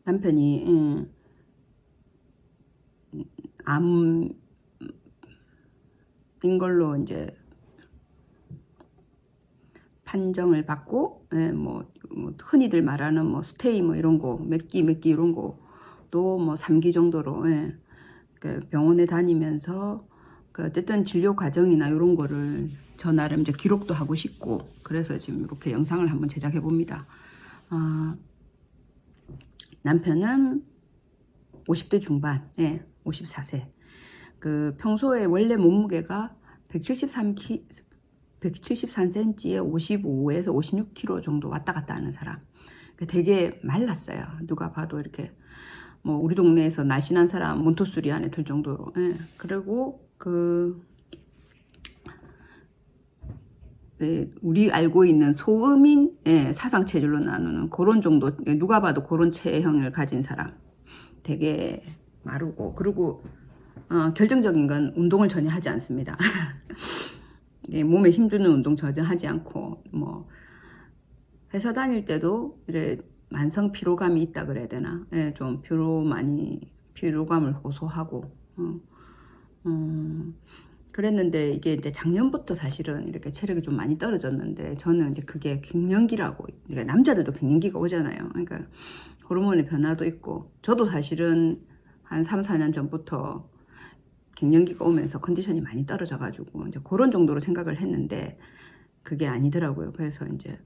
남편이 암인 걸로 이제 판정을 받고, 뭐 흔히들 말하는 뭐 스테이 뭐 이런 거, 몇 기 이런 거도 뭐 3기 정도로, 그 병원에 다니면서 그 어쨌든 진료 과정이나 이런 거를 저 나름 이제 기록도 하고 싶고, 그래서 지금 이렇게 영상을 한번 제작해 봅니다. 남편은 50대 중반, 54세. 그 평소에 원래 몸무게가 173cm에 55에서 56kg 정도 왔다 갔다 하는 사람. 되게 말랐어요. 누가 봐도 이렇게 뭐 우리 동네에서 날씬한 사람 몬토수리 안에 들 정도로. 그리고 우리 알고 있는 소음인 사상 체질로 나누는 그런 정도, 누가 봐도 그런 체형을 가진 사람. 되게 마르고, 그리고 결정적인 건 운동을 전혀 하지 않습니다. 몸에 힘주는 운동 전혀 하지 않고, 뭐 회사 다닐 때도 이래 만성 피로감이 있다 그래야 되나? 좀 피로감을 호소하고, 그랬는데 이게 이제 작년부터 사실은 이렇게 체력이 좀 많이 떨어졌는데, 저는 이제 그게 갱년기라고, 그러니까 남자들도 갱년기가 오잖아요. 그러니까 호르몬의 변화도 있고, 저도 사실은 한 3, 4년 전부터 갱년기가 오면서 컨디션이 많이 떨어져 가지고 이제 그런 정도로 생각을 했는데 그게 아니더라고요. 그래서 이제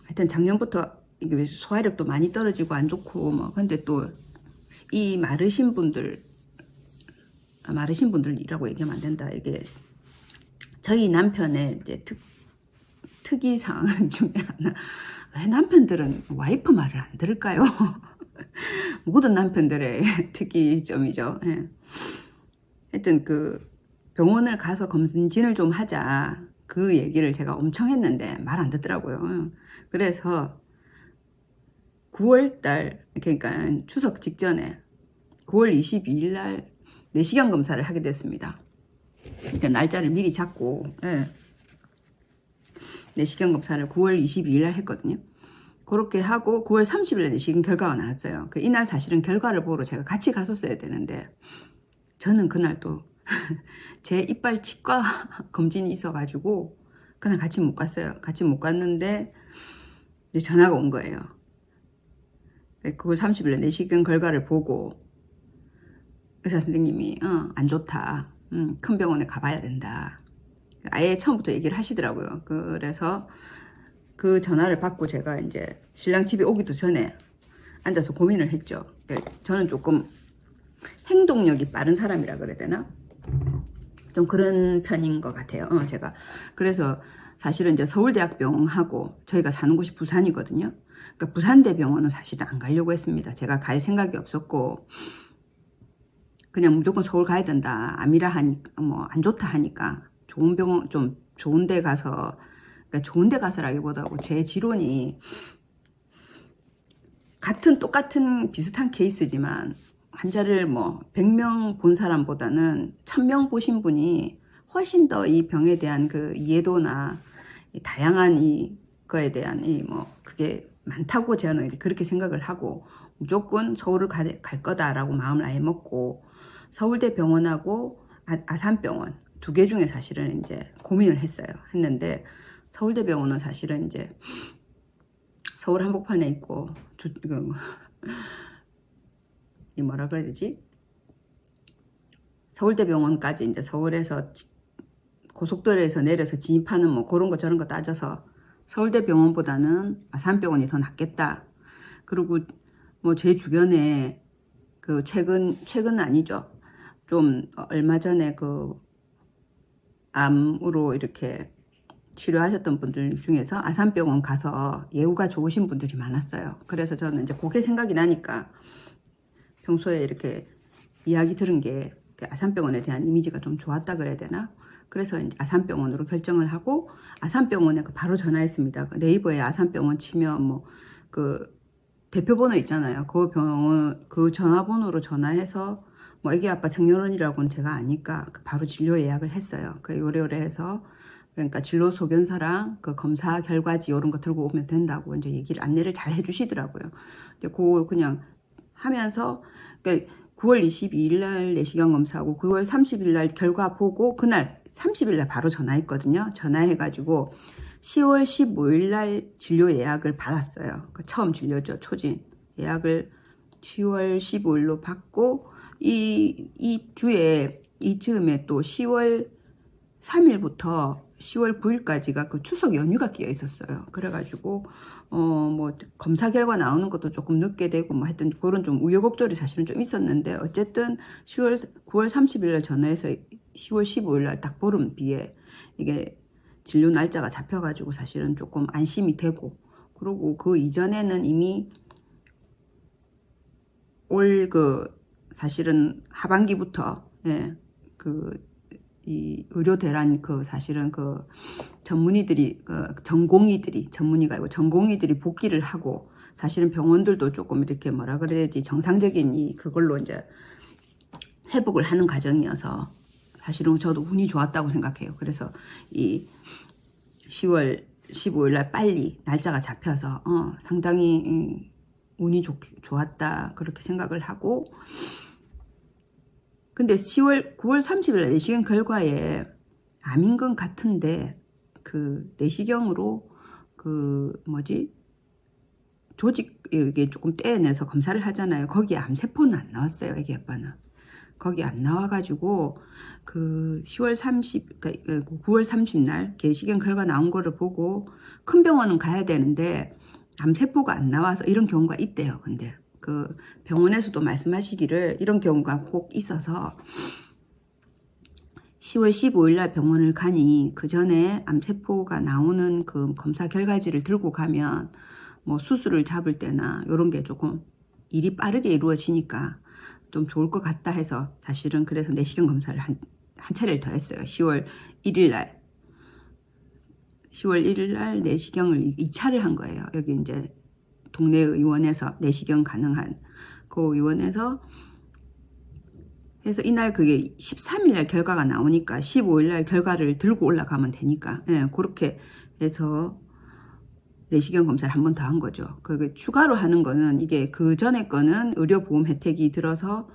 하여튼 작년부터 이게 소화력도 많이 떨어지고 안 좋고, 뭐 근데 또 이 마르신 분들이라고 얘기하면 안 된다. 이게 저희 남편의 이제 특이사항 중에 하나. 왜 남편들은 와이프 말을 안 들을까요? 모든 남편들의 특이점이죠. 하여튼 그 병원을 가서 검진을 좀 하자, 그 얘기를 제가 엄청 했는데 말 안 듣더라고요. 그래서 9월달, 그러니까 추석 직전에 9월 22일 날 내시경 검사를 하게 됐습니다. 그러니까 날짜를 미리 잡고, 내시경 검사를 9월 22일 날 했거든요. 그렇게 하고 9월 30일 날 내시경 결과가 나왔어요. 이날 사실은 결과를 보러 제가 같이 갔었어야 되는데, 저는 그날 또 제 이빨 치과 검진이 있어가지고 그날 같이 못 갔어요. 같이 못 갔는데 이제 전화가 온 거예요. 9월 30일에 내시경 결과를 보고 의사 선생님이 안 좋다, 큰 병원에 가봐야 된다, 아예 처음부터 얘기를 하시더라고요. 그래서 그 전화를 받고 제가 이제 신랑 집에 오기도 전에 앉아서 고민을 했죠. 저는 조금 행동력이 빠른 사람이라 그래야 되나? 좀 그런 편인 것 같아요. 제가. 그래서 사실은 이제 서울대학병원하고, 저희가 사는 곳이 부산이거든요. 그러니까 부산대병원은 사실은 안 가려고 했습니다. 제가 갈 생각이 없었고, 그냥 무조건 서울 가야 된다, 암이라 하니까, 뭐 안 좋다 하니까 좋은 병원, 좀 좋은 데 가서, 그러니까 좋은 데 가서라기보다고 제 지론이 똑같은 비슷한 케이스지만 환자를 뭐 100명 본 사람보다는 1000명 보신 분이 훨씬 더 이 병에 대한 그 이해도나 다양한 거에 대한 뭐 그게 많다고 저는 그렇게 생각을 하고, 무조건 서울을 갈 거다라고 마음을 아예 먹고 서울대 병원하고 아산병원 두 개 중에 사실은 이제 고민을 했는데, 서울대 병원은 사실은 이제 서울 한복판에 있고, 이 뭐라 그래야 되지? 서울대병원까지 이제 서울에서 고속도로에서 내려서 진입하는 뭐 그런 거 저런 거 따져서 서울대병원보다는 아산병원이 더 낫겠다. 그리고 뭐 제 주변에 그 최근 아니죠. 좀 얼마 전에 그 암으로 이렇게 치료하셨던 분들 중에서 아산병원 가서 예후가 좋으신 분들이 많았어요. 그래서 저는 이제 그게 생각이 나니까 평소에 이렇게 이야기 들은 게 아산병원에 대한 이미지가 좀 좋았다 그래야 되나? 그래서 이제 아산병원으로 결정을 하고, 아산병원에 바로 전화했습니다. 네이버에 아산병원 치면 뭐 그 대표번호 있잖아요. 그 병원 그 전화번호로 전화해서 뭐 애기 아빠 정렬원이라고는 제가 아니까 바로 진료 예약을 했어요. 그 요래요래 해서 그러니까 진로 소견서랑 그 검사 결과지 이런 거 들고 오면 된다고 이제 얘기를 안내를 잘 해주시더라고요. 근데 그거 그냥 하면서 그러니까 9월 22일 날 내시경 검사하고 9월 30일 날 결과 보고 그날 30일 날 바로 전화했거든요. 전화해가지고 10월 15일 날 진료 예약을 받았어요. 그 처음 진료죠. 초진 예약을 10월 15일로 받고 이 주에 이즈음에 또 10월 3일부터 10월 9일까지가 그 추석 연휴가 끼어 있었어요. 그래가지고 뭐 검사 결과 나오는 것도 조금 늦게 되고 뭐 하여튼 그런 좀 우여곡절이 사실은 좀 있었는데 어쨌든 9월 30일 날 전화해서 10월 15일 날 딱 보름 뒤에 이게 진료 날짜가 잡혀가지고 사실은 조금 안심이 되고, 그리고 그 이전에는 이미 올 사실은 하반기부터 이 의료 대란 사실은 전문의들이 전문의가 아니고 전공의들이 복귀를 하고, 사실은 병원들도 조금 이렇게 뭐라 그래야지 정상적인 그걸로 이제 회복을 하는 과정이어서 사실은 저도 운이 좋았다고 생각해요. 그래서 이 10월 15일 날 빨리 날짜가 잡혀서 상당히 운이 좋았다 그렇게 생각을 하고, 근데 9월 30일 날 내시경 결과에 암인 것 같은데 내시경으로 조직 이게 조금 떼어내서 검사를 하잖아요. 거기에 암세포는 안 나왔어요. 애기 아빠는 거기 안 나와가지고 9월 30날 내시경 결과 나온 거를 보고 큰 병원은 가야 되는데 암세포가 안 나와서 이런 경우가 있대요. 근데 병원에서도 말씀하시기를 이런 경우가 꼭 있어서 10월 15일 날 병원을 가니 그 전에 암세포가 나오는 검사 결과지를 들고 가면 뭐 수술을 잡을 때나 이런 게 조금 일이 빠르게 이루어지니까 좀 좋을 것 같다 해서 사실은 그래서 내시경 검사를 한 차례를 더 했어요. 10월 1일 날 내시경을 2차를 한 거예요. 여기 이제 동네 의원에서 내시경 가능한 그 의원에서 해서 이날 그게 13일 날 결과가 나오니까 15일 날 결과를 들고 올라가면 되니까 그렇게 해서 내시경 검사를 한 번 더 한 거죠. 추가로 하는 거는 이게 그 전에 거는 의료보험 혜택이 들어서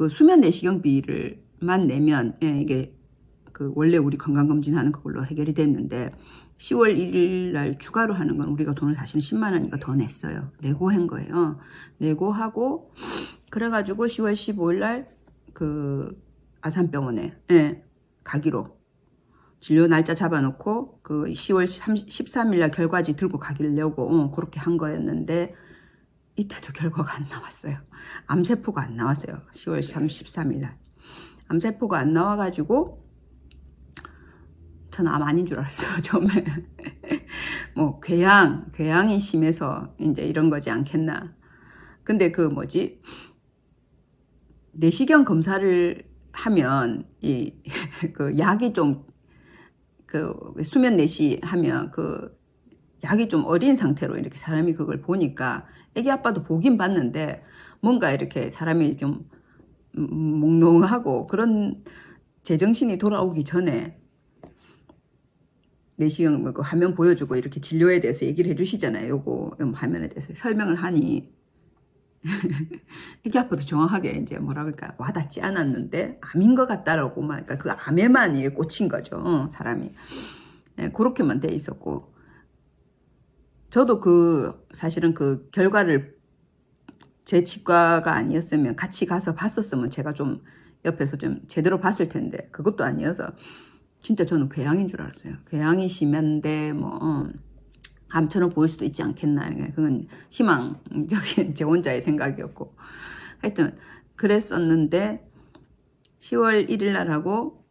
수면 내시경비를만 내면 이게 원래 우리 건강검진하는 그걸로 해결이 됐는데 10월 1일 날 추가로 하는 건 우리가 돈을 사실 10만 원이니까 더 냈어요. 내고 한 거예요. 내고 하고 그래가지고 10월 15일 날 아산병원에 가기로 진료 날짜 잡아놓고 10월 13일 날 결과지 들고 가기려고 그렇게 한 거였는데 이때도 결과가 안 나왔어요. 암세포가 안 나왔어요. 10월 13일 날 암세포가 안 나와가지고 저는 암 아닌 줄 알았어요. 처음에 뭐 궤양이 심해서 이제 이런 거지 않겠나. 근데 내시경 검사를 하면 약이 좀 수면 내시 하면 약이 좀 어린 상태로 이렇게 사람이 그걸 보니까 애기 아빠도 보긴 봤는데 뭔가 이렇게 사람이 좀 몽롱하고 그런 제정신이 돌아오기 전에 내시경 화면 보여주고 이렇게 진료에 대해서 얘기를 해주시잖아요. 요거 화면에 대해서 설명을 하니 애기 아빠도 정확하게 이제 뭐라 그럴까 와닿지 않았는데 암인 것 같다라고 그러니까 그 암에만 꽂힌 거죠. 사람이 그렇게만 돼 있었고, 저도 사실은 결과를 제 치과가 아니었으면 같이 가서 봤었으면 제가 좀 옆에서 좀 제대로 봤을 텐데 그것도 아니어서 진짜 저는 궤양인 줄 알았어요. 궤양이 심한데 암처럼 보일 수도 있지 않겠나. 그건 희망적인 제 혼자의 생각이었고. 하여튼 그랬었는데 10월 1일 날 하고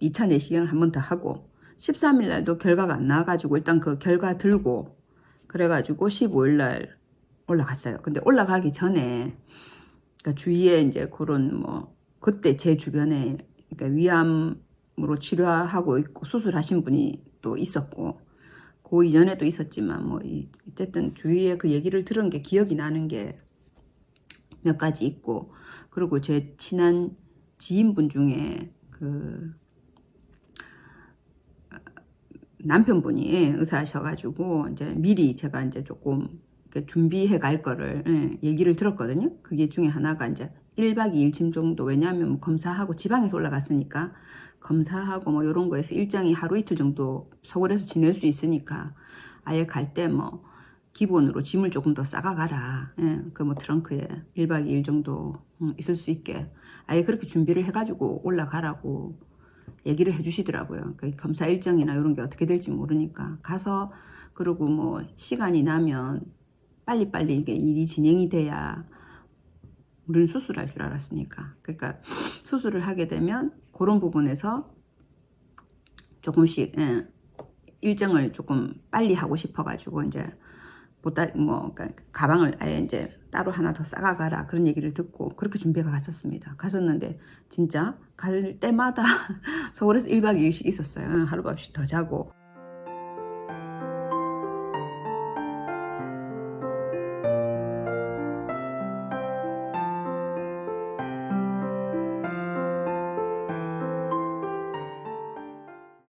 2차 내시경을 한 번 더 하고 13일 날도 결과가 안 나와가지고 일단 결과 들고 그래가지고 15일 날 올라갔어요. 근데 올라가기 전에 그러니까 주위에 이제 그런 그때 제 주변에 그러니까 위암으로 치료하고 있고 수술하신 분이 또 있었고 그 이전에도 있었지만 어쨌든 주위에 그 얘기를 들은 게 기억이 나는 게 몇 가지 있고, 그리고 제 친한 지인분 중에 남편분이 의사셔가지고 이제 미리 제가 이제 조금 이렇게 준비해 갈 거를 얘기를 들었거든요. 그게 중에 하나가 이제 1박 2일쯤 정도, 왜냐하면 뭐 검사하고 지방에서 올라갔으니까 검사하고 뭐 이런 거에서 일정이 하루 이틀 정도 서울에서 지낼 수 있으니까 아예 갈 때 뭐 기본으로 짐을 조금 더 싸가 가라. 그 뭐 트렁크에 1박 2일 정도 있을 수 있게 아예 그렇게 준비를 해가지고 올라가라고 얘기를 해주시더라고요. 그 검사 일정이나 이런 게 어떻게 될지 모르니까 가서, 그리고 뭐 시간이 나면 빨리빨리 이게 일이 진행이 돼야, 우리는 수술할 줄 알았으니까. 그러니까 수술을 하게 되면 그런 부분에서 조금씩 일정을 조금 빨리 하고 싶어가지고 이제 보다 뭐 그러니까 가방을 아예 이제 따로 하나 더 싸가 가라 그런 얘기를 듣고 그렇게 준비가 갔었습니다. 갔었는데 진짜 갈 때마다 서울에서 1박 2일씩 있었어요. 하룻밤씩 더 자고.